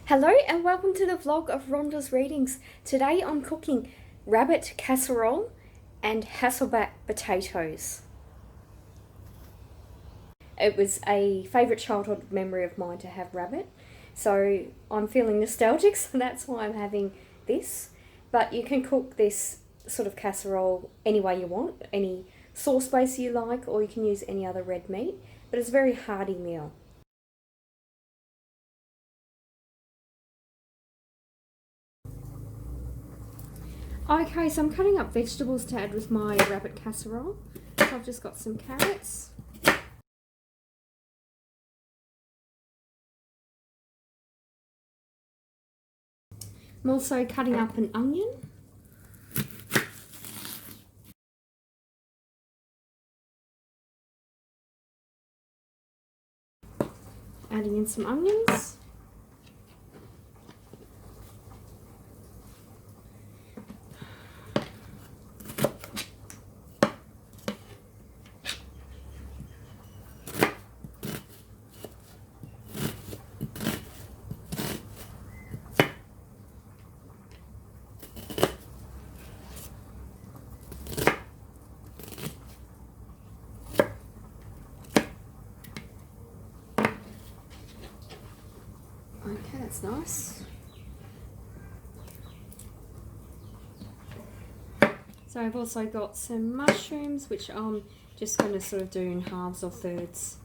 Hello and welcome to the vlog of Rhonda's Readings. Today I'm cooking rabbit casserole and Hasselback potatoes. It was a favourite childhood memory of mine to have rabbit, so I'm feeling nostalgic, so that's why I'm having this. But you can cook this sort of casserole any way you want, any sauce base you like, or you can use any other red meat, but it's a very hearty meal. Okay, so I'm cutting up vegetables to add with my rabbit casserole. So I've just got some carrots. I'm also cutting up an onion. Adding in some onions. Okay, that's nice. So I've also got some mushrooms, which I'm just going to sort of do in halves or thirds.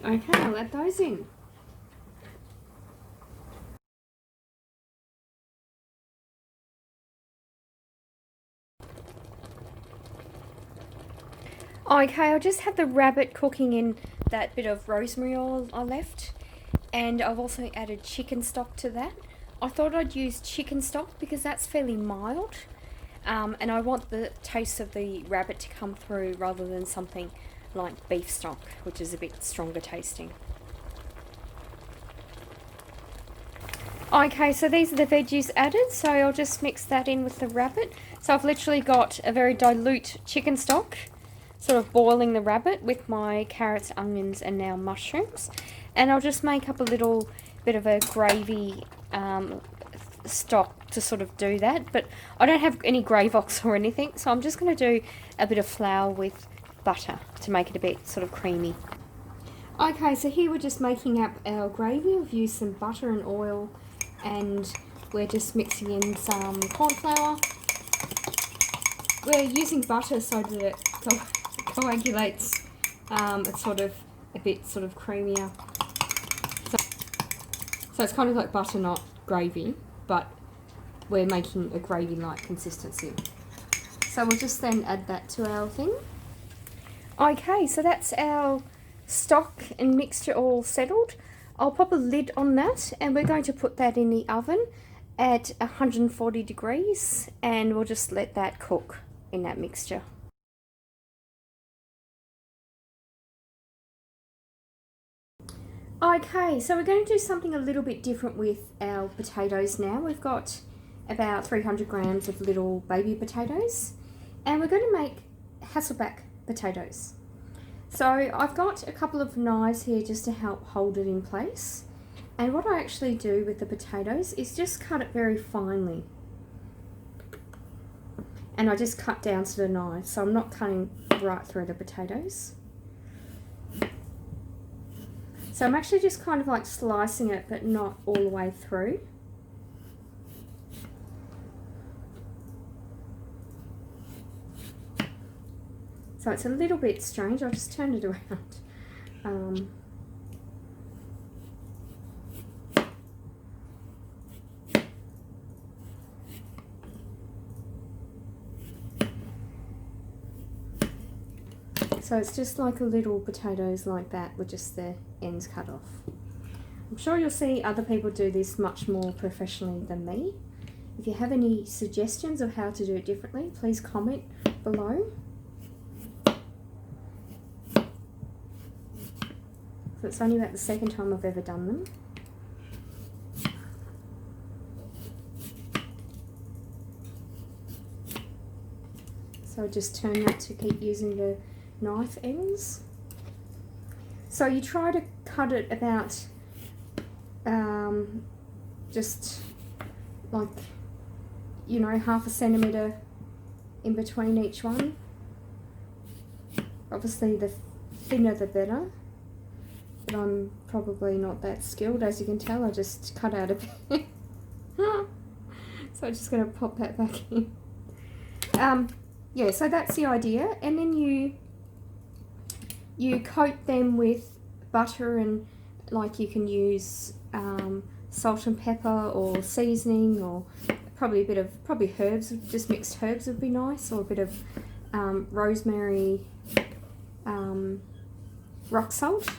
Okay, I'll add those in. Okay, I'll just have the rabbit cooking in that bit of rosemary oil I left, and I've also added chicken stock to that. I thought I'd use chicken stock because that's fairly mild, and I want the taste of the rabbit to come through rather than something like beef stock, which is a bit stronger tasting. Okay, so these are the veggies added, so I'll just mix that in with the rabbit. So I've literally got a very dilute chicken stock, sort of boiling the rabbit with my carrots, onions, and now mushrooms. And I'll just make up a little bit of a gravy stock to sort of do that. But I don't have any Gravox or anything, so I'm just going to do a bit of flour with butter to make it a bit sort of creamy. Okay, so here we're just making up our gravy. We've used some butter and oil, and we're just mixing in some corn flour. We're using butter so that it coagulates. It's sort of a bit sort of creamier. So it's kind of like butter, not gravy, but we're making a gravy-like consistency. So we'll just then add that to our thing. Okay, so that's our stock and mixture all settled. I'll pop a lid on that, and we're going to put that in the oven at 140 degrees, and we'll just let that cook in that mixture. Okay, so we're going to do something a little bit different with our potatoes now. We've got about 300 grams of little baby potatoes, and we're going to make Hasselback potatoes. So I've got a couple of knives here just to help hold it in place. And what I actually do with the potatoes is just cut it very finely. And I just cut down to the knife, so I'm not cutting right through the potatoes. So I'm actually just kind of like slicing it, but not all the way through. So it's a little bit strange. I'll just turn it around. So it's just like a little potatoes like that with just the ends cut off. I'm sure you'll see other people do this much more professionally than me. If you have any suggestions of how to do it differently, please comment below. So it's only about the second time I've ever done them. So I just turn that to keep using the knife ends. So you try to cut it about just like, you know, 1/2 centimetre in between each one. Obviously the thinner the better, but I'm probably not that skilled, as you can tell. I just cut out a bit. So I'm just going to pop that back in. Yeah, so that's the idea. And then you coat them with butter, and like you can use salt and pepper or seasoning, or probably a bit of herbs, just mixed herbs would be nice, or a bit of rosemary, rock salt.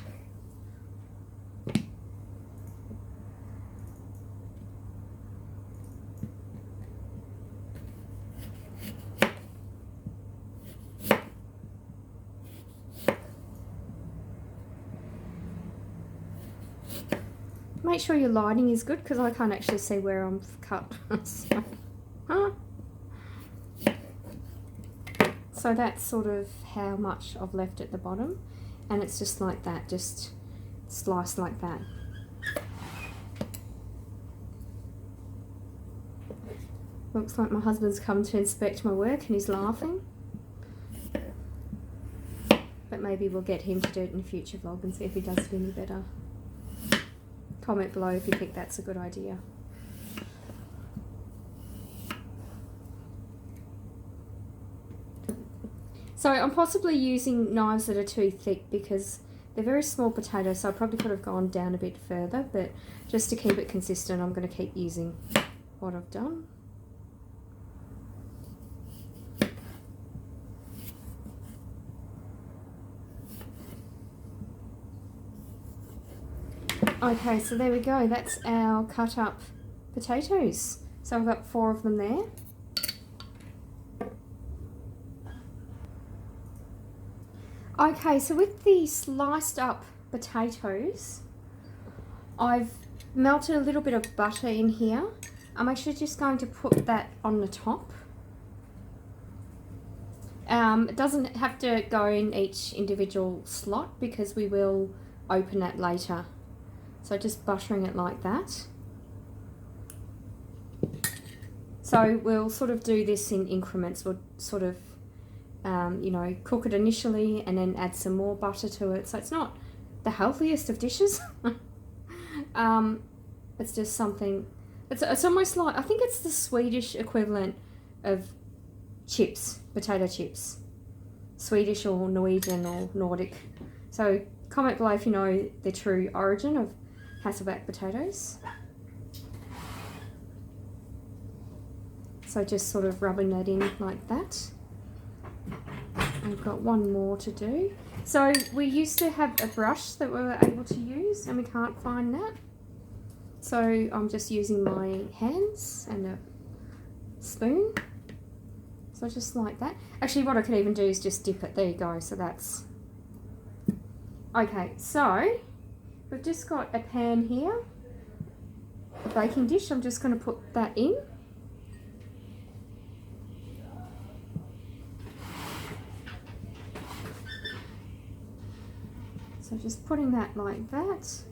Make sure your lighting is good, because I can't actually see where I'm cut. So that's sort of how much I've left at the bottom, and it's just like that, just sliced like that. Looks like my husband's come to inspect my work and he's laughing. But maybe we'll get him to do it in a future vlog and see if he does it any better. Comment below if you think that's a good idea. So I'm possibly using knives that are too thick because they're very small potatoes, so I probably could have gone down a bit further, but just to keep it consistent, I'm going to keep using what I've done. Okay, so there we go. That's our cut up potatoes. So I've got 4 of them there. Okay, so with the sliced up potatoes, I've melted a little bit of butter in here. I'm actually just going to put that on the top. It doesn't have to go in each individual slot because we will open that later. So just buttering it like that. So we'll sort of do this in increments. We'll sort of, you know, cook it initially and then add some more butter to it. So it's not the healthiest of dishes. It's just something, it's almost like, I think it's the Swedish equivalent of chips, potato chips. Swedish or Norwegian or Nordic. So comment below if you know the true origin of Hasselback potatoes. So just sort of rubbing that in like that. I've got one more to do. So we used to have a brush that we were able to use and we can't find that. So I'm just using my hands and a spoon. So just like that. Actually what I could even do is just dip it. There you go. So that's... Okay, so we've just got a pan here, a baking dish. I'm just going to put that in. So just putting that like that.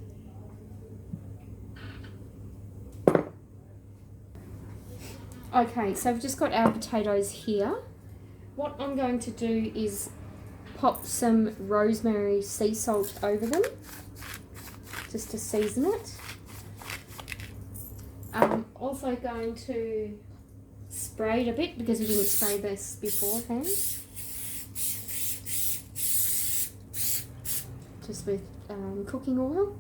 Okay, so I've just got our potatoes here. What I'm going to do is pop some rosemary sea salt over them, just to season it. I'm also going to spray it a bit because we didn't spray this beforehand. Just with cooking oil.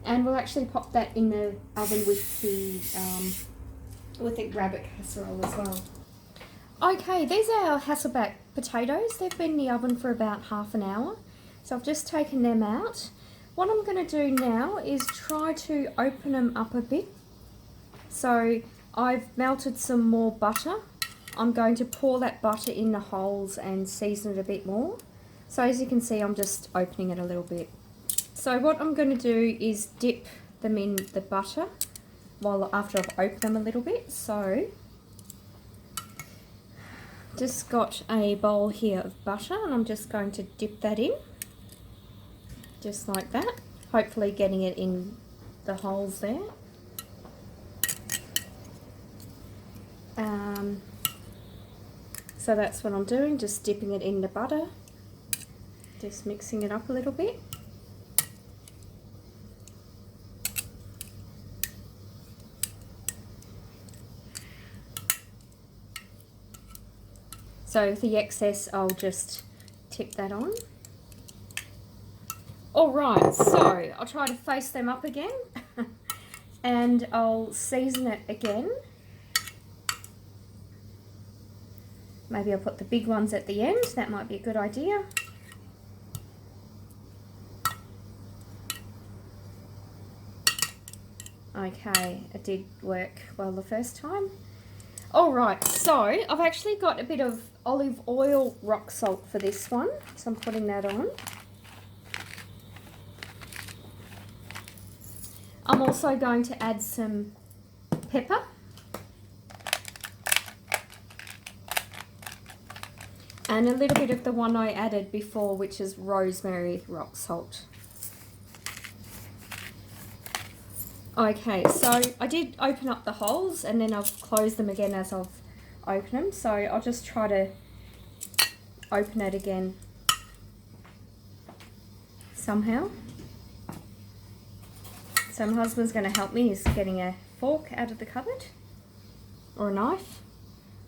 And we'll actually pop that in the oven with the rabbit casserole as well. Okay, these are our Hasselback potatoes. They've been in the oven for about half an hour. So I've just taken them out. What I'm going to do now is try to open them up a bit. So I've melted some more butter. I'm going to pour that butter in the holes and season it a bit more. So as you can see, I'm just opening it a little bit. So what I'm going to do is dip them in the butter after I've opened them a little bit. So just got a bowl here of butter and I'm just going to dip that in. just like that. Hopefully getting it in the holes there. So that's what I'm doing, just dipping it in the butter, just mixing it up a little bit. So the excess, I'll just tip that on. Alright, so I'll try to face them up again and I'll season it again. Maybe I'll put the big ones at the end, that might be a good idea. Okay, it did work well the first time. Alright, so I've actually got a bit of olive oil rock salt for this one, so I'm putting that on. I'm also going to add some pepper. And a little bit of the one I added before, which is rosemary rock salt. Okay, so I did open up the holes and then I've closed them again as I've opened them. So I'll just try to open it again somehow. So my husband's going to help me. He's getting a fork out of the cupboard or a knife.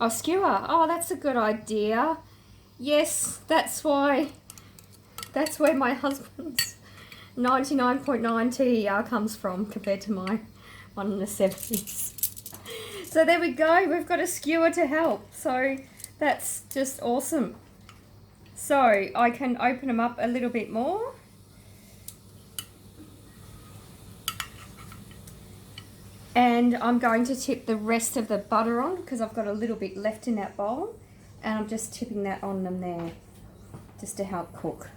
Oh, skewer. Oh, that's a good idea. Yes, that's where my husband's 99.9 TER comes from compared to my one in the 70s. So there we go, we've got a skewer to help. So that's just awesome. So I can open them up a little bit more. And I'm going to tip the rest of the butter on because I've got a little bit left in that bowl. And I'm just tipping that on them there, just to help cook.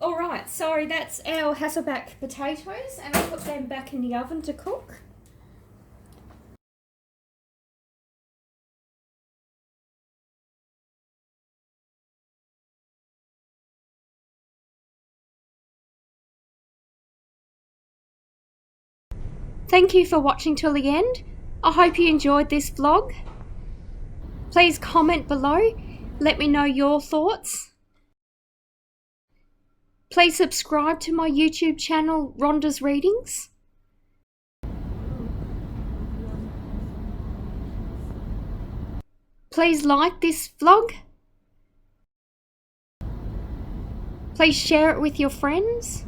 Alright, so that's our Hasselback potatoes, and I'll put them back in the oven to cook. Thank you for watching till the end. I hope you enjoyed this vlog. Please comment below, let me know your thoughts. Please subscribe to my YouTube channel, Rhonda's Readings. Please like this vlog. Please share it with your friends.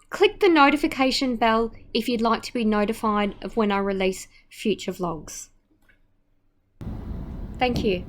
Click the notification bell if you'd like to be notified of when I release future vlogs. Thank you.